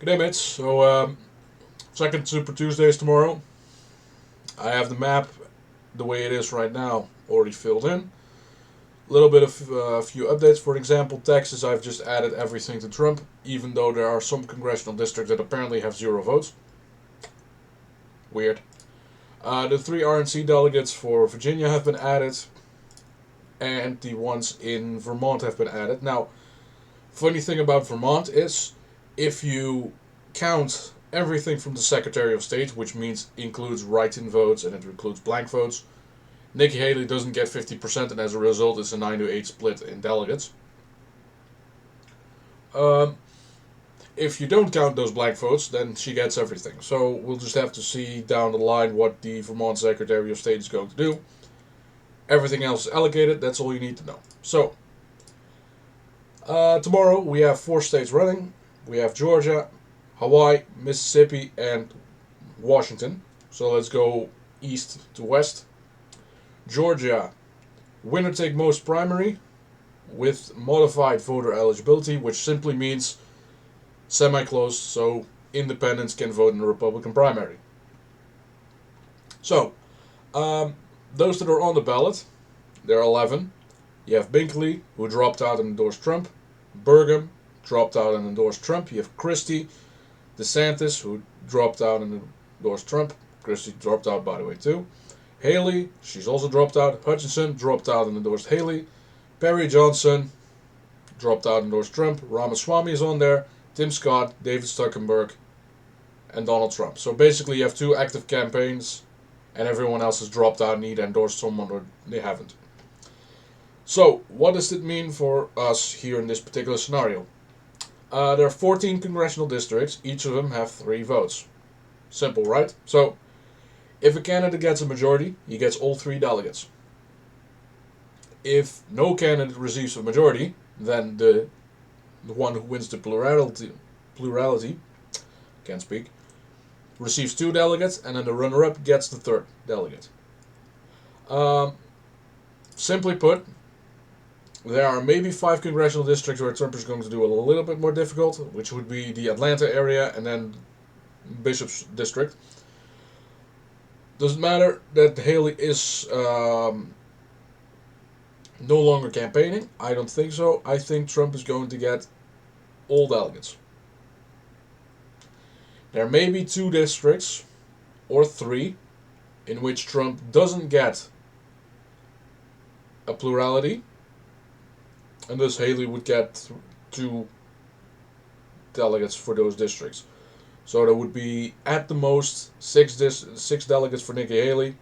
Good day, mates. So, second Super Tuesday is tomorrow. I have the map the way it is right now already filled in. A little bit of a few updates. For example, Texas, I've just added everything to Trump, even though there are some congressional districts that apparently have 0 votes. Weird. The 3 RNC delegates for Virginia have been added, and the ones in Vermont have been added. Now, funny thing about Vermont is if you count everything from the Secretary of State, which means includes write-in votes and it includes blank votes, Nikki Haley doesn't get 50%, and as a result, it's a 9-8 split in delegates. Um, if you don't count those blank votes, then she gets everything. So we'll just have to see down the line what the Vermont Secretary of State is going to do. Everything else is allocated. That's all you need to know. So tomorrow we have 4 states running. We have Georgia, Hawaii, Mississippi, and Washington. So let's go east to west. Georgia, winner take most primary with modified voter eligibility, which simply means semi-closed, so independents can vote in the Republican primary. So, those that are on the ballot, there are 11. You have Binkley, who dropped out and endorsed Trump. Burgum dropped out and endorsed Trump. You have Christie, DeSantis, who dropped out and endorsed Trump. Christie dropped out, by the way, too. Haley, she's also dropped out. Hutchinson dropped out and endorsed Haley. Perry Johnson dropped out and endorsed Trump. Ramaswamy is on there. Tim Scott, David Stuckenberg, and Donald Trump. So basically, you have 2 active campaigns, and everyone else has dropped out and either endorsed someone or they haven't. So, what does it mean for us here in this particular scenario? There are 14 congressional districts. Each of them have 3 votes. Simple, right? So, if a candidate gets a majority, he gets all 3 delegates. If no candidate receives a majority, then the one who wins the plurality, can't speak, receives 2 delegates, and then the runner-up gets the 3rd delegate. Simply put, there are maybe 5 congressional districts where Trump is going to do a little bit more difficult, which would be the Atlanta area and then Bishop's district. Doesn't matter that Haley is no longer campaigning. I don't think so. I think Trump is going to get all delegates. There may be 2 districts or 3 in which Trump doesn't get a plurality, and thus Haley would get 2 delegates for those districts. So there would be at the most 6 delegates for Nikki Haley,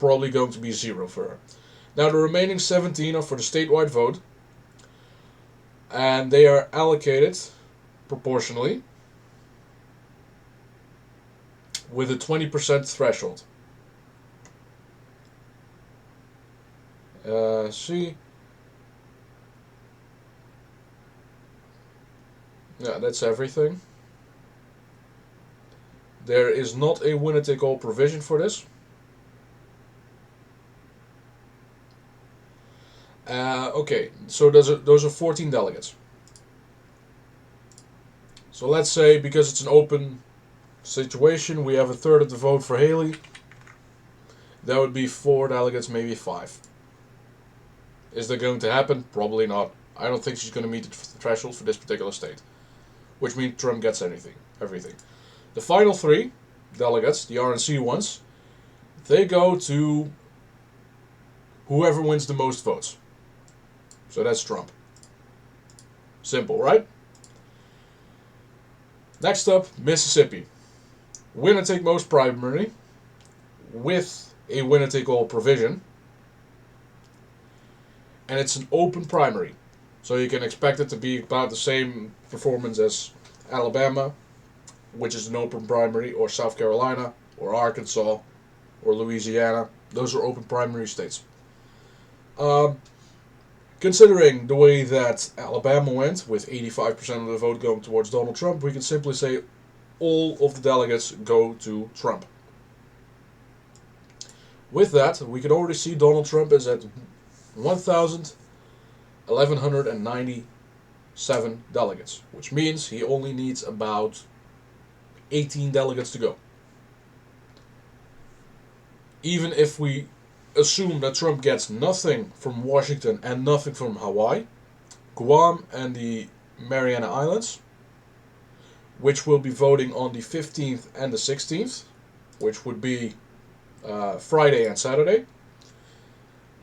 probably going to be 0 for her. Now the remaining 17 are for the statewide vote, and they are allocated proportionally with a 20% threshold. See? Yeah, that's everything. There is not a winner-take-all provision for this. Okay, so those are 14 delegates. So let's say, because it's an open situation, we have a third of the vote for Haley. That would be 4 delegates, maybe 5. Is that going to happen? Probably not. I don't think she's going to meet the threshold for this particular state, which means Trump gets everything. The final 3 delegates, the RNC ones, they go to whoever wins the most votes. So that's Trump. Simple, right? Next up, Mississippi. Winner take most primary with a winner take all provision. And it's an open primary. So you can expect it to be about the same performance as Alabama, which is an open primary, or South Carolina, or Arkansas, or Louisiana. Those are open primary states. Considering the way that Alabama went, with 85% of the vote going towards Donald Trump, we can simply say all of the delegates go to Trump. With that, we can already see Donald Trump is at 1,1190 7 delegates, which means he only needs about 18 delegates to go. Even if we assume that Trump gets nothing from Washington and nothing from Hawaii, Guam and the Mariana Islands, which will be voting on the 15th and the 16th, which would be Friday and Saturday.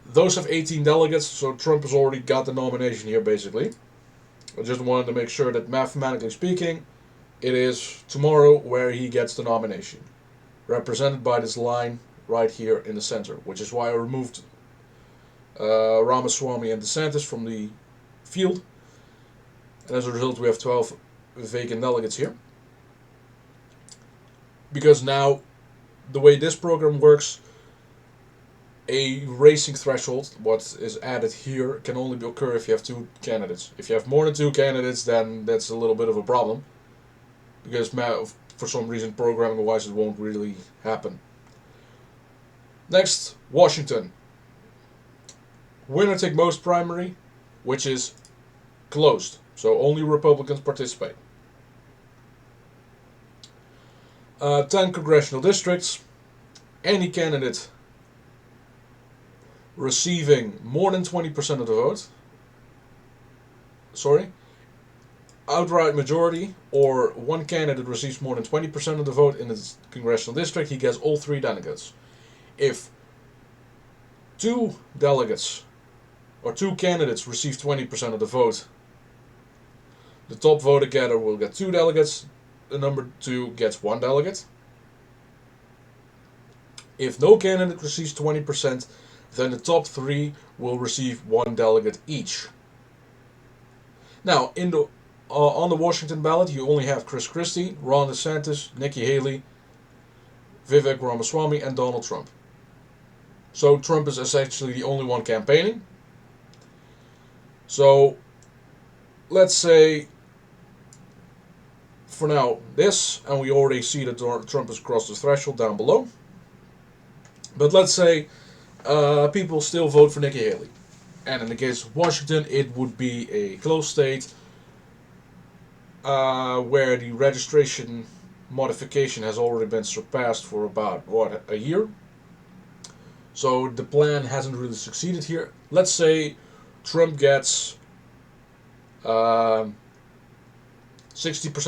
Those have 18 delegates, so Trump has already got the nomination here, basically. I just wanted to make sure that, mathematically speaking, it is tomorrow where he gets the nomination, represented by this line right here in the center, which is why I removed Ramaswamy and DeSantis from the field. And as a result, we have 12 vacant delegates here. Because now, the way this program works, a racing threshold, what is added here, can only occur if you have 2 candidates. If you have more than 2 candidates, then that's a little bit of a problem. Because for some reason, programming-wise, it won't really happen. Next, Washington. Winner take most primary, which is closed. So only Republicans participate. 10 congressional districts. Any candidate receiving more than 20% of the vote, outright majority, or one candidate receives more than 20% of the vote in his congressional district, he gets all 3 delegates. If 2 delegates or 2 candidates receive 20% of the vote, the top voter getter will get 2 delegates, the number 2 gets 1 delegate. If no candidate receives 20%, then the top 3 will receive 1 delegate each. Now, on the Washington ballot, you only have Chris Christie, Ron DeSantis, Nikki Haley, Vivek Ramaswamy, and Donald Trump. So Trump is essentially the only one campaigning. So let's say, for now, this, and we already see that Trump has crossed the threshold down below. But let's say people still vote for Nikki Haley. And in the case of Washington, it would be a closed state where the registration modification has already been surpassed for about, a year? So the plan hasn't really succeeded here. Let's say Trump gets 60%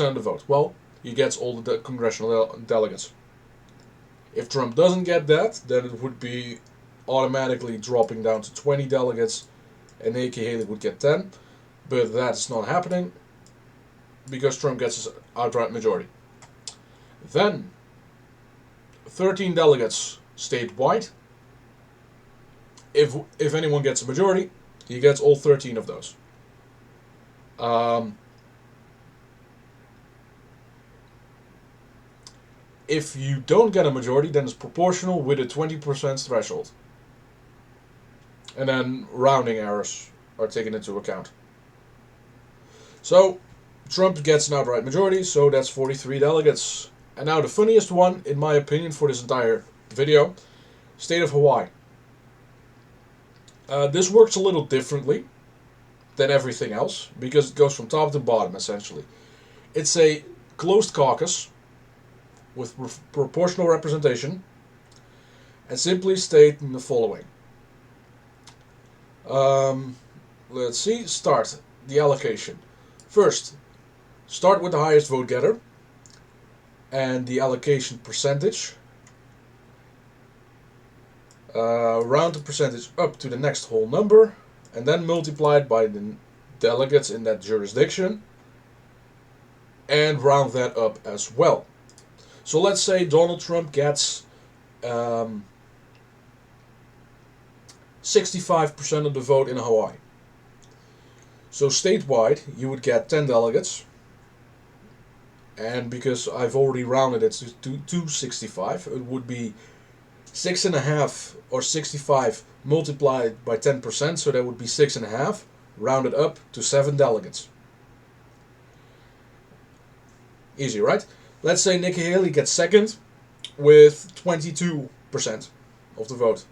of the vote. Well, he gets all the congressional delegates. If Trump doesn't get that, then it would be automatically dropping down to 20 delegates, and Nikki Haley would get 10. But that's not happening because Trump gets his outright majority. Then 13 delegates statewide. If anyone gets a majority, he gets all 13 of those. If you don't get a majority, then it's proportional with a 20% threshold. And then rounding errors are taken into account. So, Trump gets an outright majority, so that's 43 delegates. And now the funniest one, in my opinion, for this entire video, State of Hawaii. This works a little differently than everything else, because it goes from top to bottom, essentially. It's a closed caucus with proportional representation, and simply stating the following. Let's see, start the allocation. First, start with the highest vote getter, and the allocation percentage. Round the percentage up to the next whole number, and then multiply it by the delegates in that jurisdiction, and round that up as well. So let's say Donald Trump gets 65% of the vote in Hawaii. So statewide, you would get 10 delegates. And because I've already rounded it to 65, it would be 6.5 or 65 multiplied by 10%, so that would be 6.5, rounded up to 7 delegates. Easy, right? Let's say Nikki Haley gets second with 22% of the vote.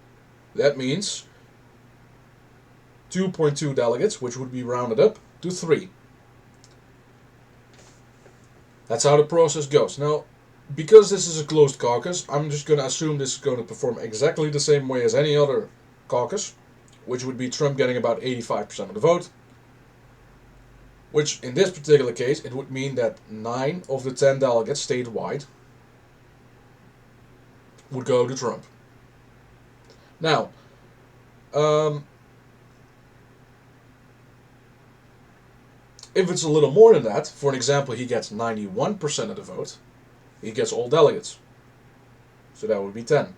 That means 2.2 delegates, which would be rounded up to 3. That's how the process goes. Now, because this is a closed caucus, I'm just going to assume this is going to perform exactly the same way as any other caucus, which would be Trump getting about 85% of the vote. Which, in this particular case, it would mean that 9 of the 10 delegates statewide would go to Trump. Now, um, if it's a little more than that, for an example, he gets 91% of the vote, he gets all delegates. So that would be 10.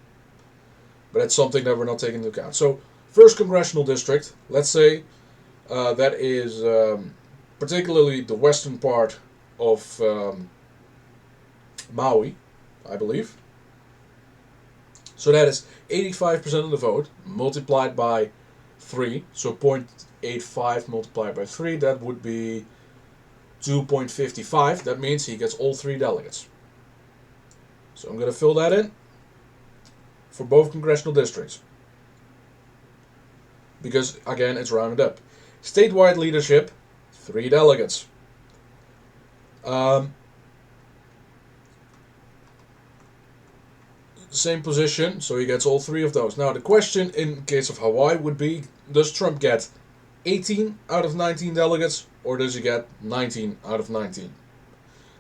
But that's something that we're not taking into account. So, first congressional district, let's say that is particularly the western part of Maui, I believe. So that is 85% of the vote multiplied by 3. So 0.85 multiplied by 3, that would be 2.55. That means he gets all 3 delegates. So I'm going to fill that in for both congressional districts. Because, again, it's rounded up. Statewide leadership, 3 delegates. Same position, so he gets all 3 of those. Now, the question in case of Hawaii would be, does Trump get 18 out of 19 delegates, or does he get 19 out of 19?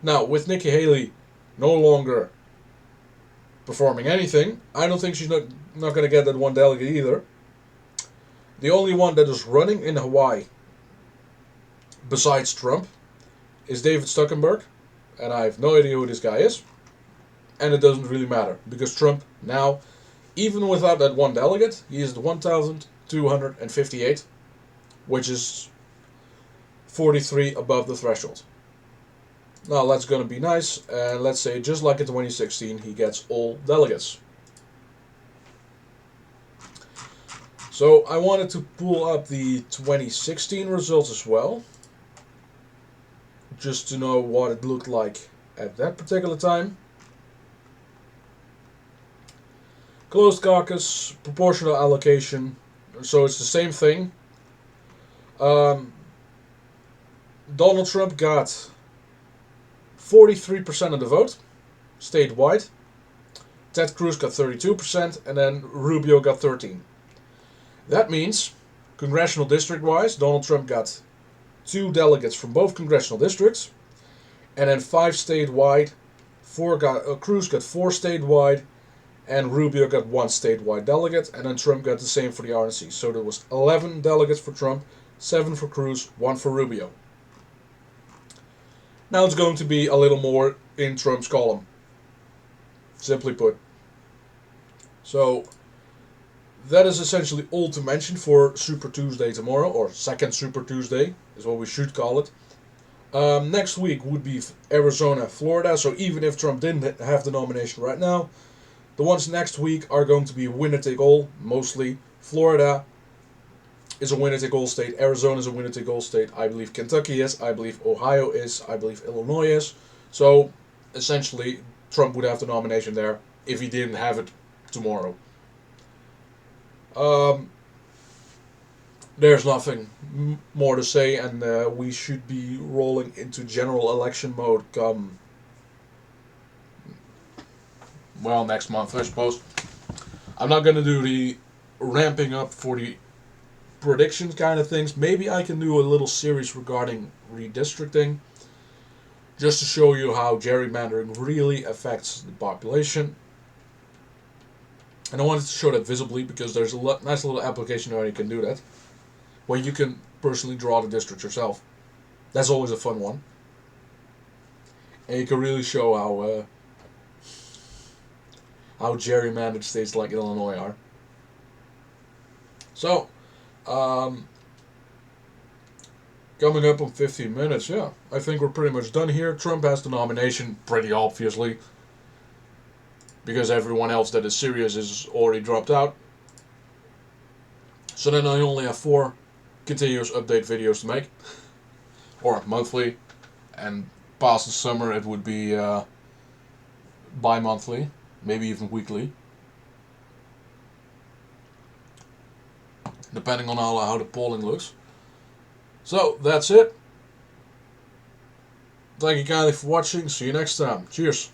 Now, with Nikki Haley no longer performing anything, I don't think she's not going to get that 1 delegate either. The only one that is running in Hawaii, besides Trump, is David Stuckenberg, and I have no idea who this guy is. And it doesn't really matter, because Trump now, even without that 1 delegate, he is the 1,258, which is 43 above the threshold. Now that's going to be nice, and let's say just like in 2016, he gets all delegates. So I wanted to pull up the 2016 results as well, just to know what it looked like at that particular time. Closed caucus, proportional allocation, so it's the same thing. Donald Trump got 43% of the vote, statewide. Ted Cruz got 32%, and then Rubio got 13%. That means, congressional district-wise, Donald Trump got 2 delegates from both congressional districts, and then 5 statewide. Cruz got 4 statewide, and Rubio got 1 statewide delegate, and then Trump got the same for the RNC. So there was 11 delegates for Trump, 7 for Cruz, 1 for Rubio. Now it's going to be a little more in Trump's column, simply put. So that is essentially all to mention for Super Tuesday tomorrow, or second Super Tuesday is what we should call it. Next week would be Arizona, Florida, so even if Trump didn't have the nomination right now, the ones next week are going to be winner-take-all, mostly. Florida is a winner-take-all state. Arizona is a winner-take-all state. I believe Kentucky is. I believe Ohio is. I believe Illinois is. So, essentially, Trump would have the nomination there if he didn't have it tomorrow. There's nothing more to say, and we should be rolling into general election mode come, well, next month, I suppose. I'm not going to do the ramping up for the predictions kind of things. Maybe I can do a little series regarding redistricting, just to show you how gerrymandering really affects the population. And I wanted to show that visibly because there's a nice little application where you can do that, where you can personally draw the district yourself. That's always a fun one. And you can really show how gerrymandered states like Illinois are. So, coming up on 15 minutes, yeah. I think we're pretty much done here. Trump has the nomination, pretty obviously, because everyone else that is serious is already dropped out. So then I only have 4 continuous update videos to make, or monthly, and past the summer it would be bi-monthly, maybe even weekly, depending on how the polling looks. So that's it. Thank you kindly for watching. See you next time. Cheers.